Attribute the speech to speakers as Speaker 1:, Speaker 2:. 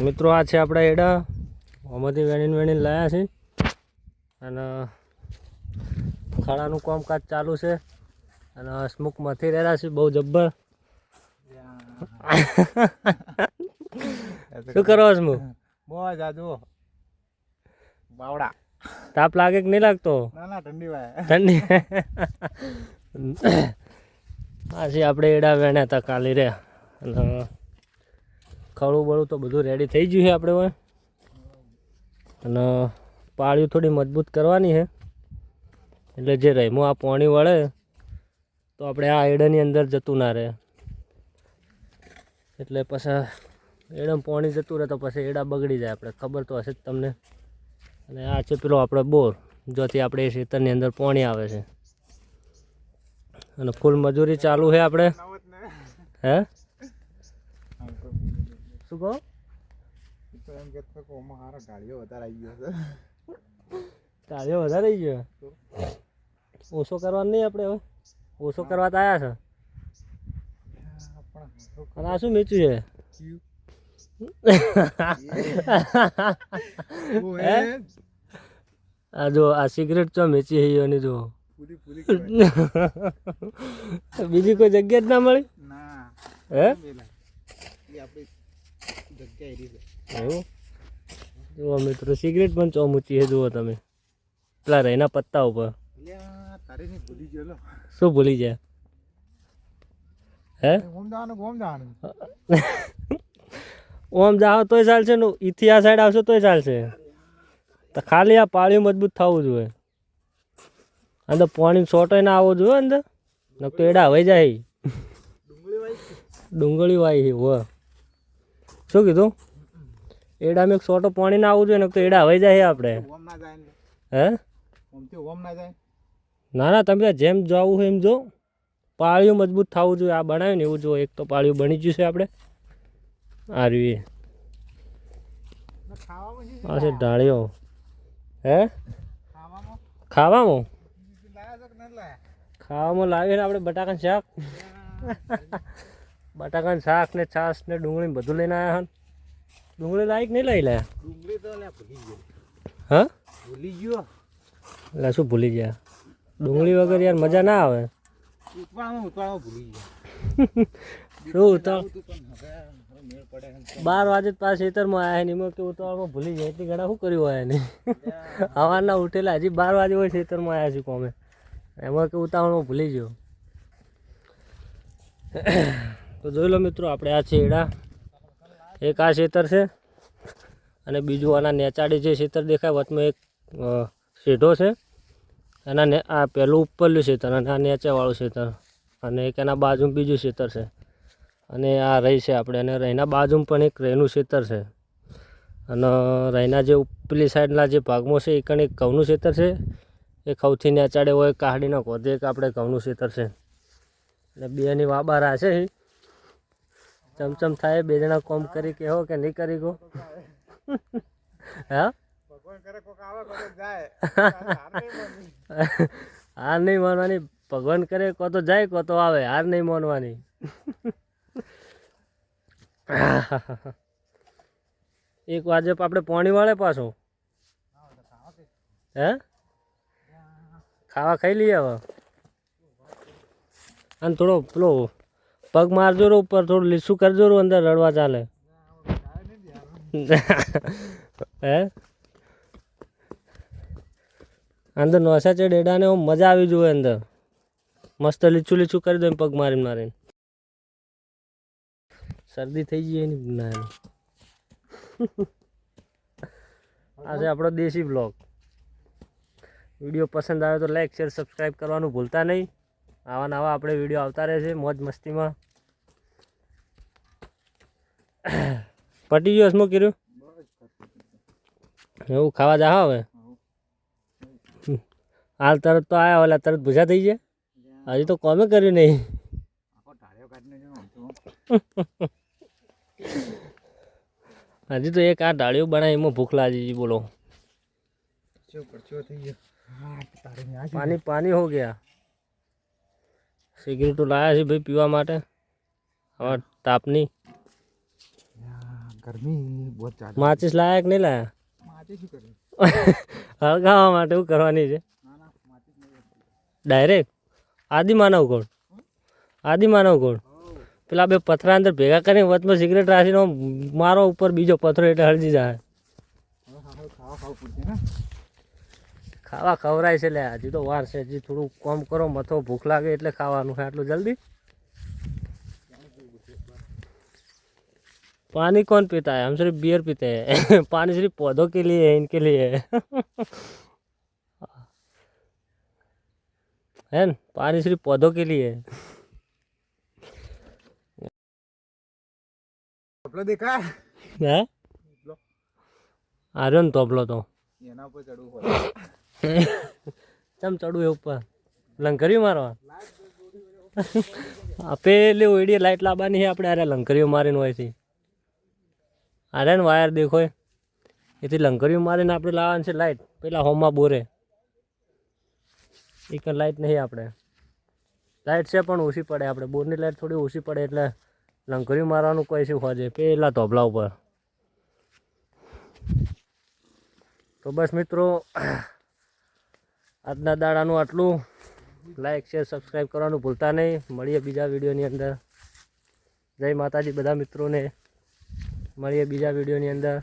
Speaker 1: મિત્રો આ છે આપણા એડા આમાંથી વેણીને લાયા છે અને ખાડાનું કામકાજ ચાલુ છે અને હસમુખ મથી રહેલા છે બહુ જબ્બર. શું કરો હસમુખ?
Speaker 2: બહુ જાદુ બાવડા.
Speaker 1: તાપ લાગે કે નહીં લાગતો?
Speaker 2: ના ના ઠંડી વાય
Speaker 1: ઠંડી. આજે આપણે એડા વેણ્યા હતા કાલે રે અને ખડું બળું તો બધું રેડી થઈ ગયું છે આપણે હવે અને પાળીઓ થોડી મજબૂત કરવાની છે એટલે જે રહીમાં આ પાણી વળે તો આપણે આ એડાની અંદર જતું ના રહે એટલે પછી એડામાં પાણી જતું રહે તો પછી એડા બગડી જાય. આપણે ખબર તો હશે જ તમને. અને આ છે પેલો આપણે બોર જોથી આપણે એ ખેતરની અંદર પાણી આવે છે અને ફૂલ મજૂરી ચાલુ છે આપણે. હે શું કહો?
Speaker 2: એમ કે મારા ગાડીઓ વધારે આવી ગયો છે.
Speaker 1: ગાડીઓ વધારે આવી ગયો ઓછો કરવાનું નહીં આપણે હવે ઓછો કરવા તો આવ્યા છે. અને આ શું મેચ્યું છે? આ જો આ સિગરેટ ચો મેચી છે એની જો બીજી કોઈ જગ્યા જ ના મળી. હે એવું જુઓ મિત્રો સિગરેટ પણ ચો મૂચી છે જુઓ તમે પેલા રહીના પત્તા ઉપર. શું ભૂલી જાય? હે ઓમ જાઓ તોય ચાલશે ને ઇતિહાસ સાઈડ આવશે તોય ચાલશે. તો ખાલી આ પાળીઓ મજબૂત થવું જોઈએ. અંદર પાણી શોર્ટ ના આવવો જોઈએ અંદર ન તો એડા હવાઈ જાય. ડુંગળી વાઈ હો શું કીધું? એડામાં એક શોર્ટો પાણી ના આવવું જોઈએ ને તો એડા હવાઈ જાય આપણે. હે ના ના તમે જેમ જવું હોય એમ જો પાળીઓ મજબૂત થવું જોઈએ. આ બનાવ્યું ને એવું જો એક તો પાળીઓ બની ગયું છે આપણે આ રહ્યું આ છે ઢાળીઓ. હે ખાવામાં ખાવામાં લાવીએ ને આપણે બટાકાનું શાક બટાકાનું શાક ને છાશ ને ડુંગળી બધું લઈને આવ્યા. ડુંગળી લાવી કે નહીં લઈ લે?
Speaker 2: ડુંગળી તો ભૂલી ગયો.
Speaker 1: હા
Speaker 2: ભૂલી ગયો
Speaker 1: એટલે શું ભૂલી ગયા? ડુંગળી વગર યાર મજા ના આવે.
Speaker 2: ઉતવાળમાં ભૂલી ગયા.
Speaker 1: શું ઉતાળ 12 વાગે પાછા ખેતરમાં આવ્યા ને એમાં કે ઉતાવળમાં ભૂલી જાય એટલી ઘણા શું કર્યું હોય ને સવારના ઉઠેલા હજી 12 વાગે હોય ખેતરમાં આવ્યા છે કોમે એમાં કે ઉતાવળમાં ભૂલી ગયો. તો જોઈ લો મિત્રો આપણે આ છે એડા એક આ ખેતર છે અને બીજું આના નેચાડી જે ખેતર દેખાય વચમાં એક શેઢો છે એના આ પહેલું ઉપરલું ખેતર અને આ નેચાવાળું ખેતર અને એક એના બાજુમાં બીજું ખેતર છે અને આ રહી છે આપણે અને રહીના બાજુમાં પણ એક રહીનું ખેતર છે અને રહીના જે ઉપરલી સાઈડના જે ભાગમાં છે એ કણ એક ઘઉંનું ખેતર છે. એ ખવથી નેચાડે હોય કાઢીને ખોદે એક આપણે ઘઉંનું ખેતર છે અને બેની વાબારા છે ચમચમ થાય બે જણા કોમ કરી કે હો કે નહીં કરી ગો. હા હાર નહીં માનવાની. ભગવાન કરે કો તો જાય કો તો આવે. હાર નહીં માનવાની. એક વાજે આપણે પાણી વાળે પાછું. હે ખાવા ખાઈ લઈએ હવે અને થોડો પેલો પગ મારજો રો ઉપર થોડું લીસું કરજો રો અંદર રડવા ચાલે. હે અંદર નોસા છે ડેડાને મજા આવી જોઈએ અંદર મસ્ત લીચું લીચું કરી દો પગ મારીને મારીને. શરદી થઈ ગઈ એની ના આ છે આપણો દેશી બ્લોગ. વિડીયો પસંદ આવે તો લાઈક શેર સબસ્ક્રાઈબ કરવાનું ભૂલતા નહીં. આવા નવા આપણે વિડીયો આવતા રહે છે મોજ મસ્તીમાં. પટી ગયો હસમું કર્યું એવું ખાવા જા હવે હાલ તરત તો આવ્યા ઓલા તરત ભૂજા થઈ ગયા. હજી તો કોમે કર્યું નહીં. હજી તો એક આ ઢાળીઓ બનાવી એમાં ભૂખ લાગી બોલો. પાણી પાણી હો ગયા. સિગરેટો લાયા છે ભાઈ પીવા માટે હવે તાપની.
Speaker 2: गर्मी बहुत ज्यादा
Speaker 1: માચીસ લાયક નહીં લાયા
Speaker 2: माचे શું કરે
Speaker 1: હળગાવવા માટે શું કરવાની છે
Speaker 2: ના ના માચીસ નહીં
Speaker 1: ડાયરેક્ટ આદિમાનવ કોણ આદિમાનવ કોણ પેલા બે પથરા અંદર ભેગા કરીને વચમાં સિગરેટ રાખીને આમ મારો ઉપર બીજો પથરો એટલે હળજી જાય
Speaker 2: ખાવા ખાવું પડશે ને
Speaker 1: ખાવા ખવરાય છે લે હજી તો વાર છે હજી થોડું કોમ કરો મથો ભૂખ લાગે એટલે ખાવાનું છે આટલું જલ્દી पानी कौन पीता है हम सिर्फ बियर पीते हैं पानी सिर्फ पौधों के लिए है इनके लिए है न पानी सिर्फ पौधों के लिए है
Speaker 2: તબલો દેખાય
Speaker 1: है आर्यो न तोपलो तो
Speaker 2: એના ઉપર ચડવું પડે
Speaker 1: ચમ ચડું એ ઉપર લંકરીઓ મારવા પેલી ઓઈડી લાઈટ લાવવાની છે આપણે અરે લંકરીઓ મારીને હોય છે અરે ને વાયર દેખો એથી લંકરીઓ મારીને આપણે લાવવાની છે લાઈટ પેલા હોમમાં બોરે એક લાઈટ નહીં આપણે લાઈટ છે પણ ઓછી પડે આપણે બોરની લાઈટ થોડી ઓછી પડે એટલે લંકરીઓ મારવાનું કોઈ શું હોજે પેલા ધોબલા ઉપર તો બસ મિત્રો આજના દાડાનું આટલું લાઈક શેર સબસ્ક્રાઈબ કરવાનું ભૂલતા નહીં મળીએ બીજા વિડીયોની અંદર જય માતાજી બધા મિત્રોને મળીએ બીજા વિડીયોની અંદર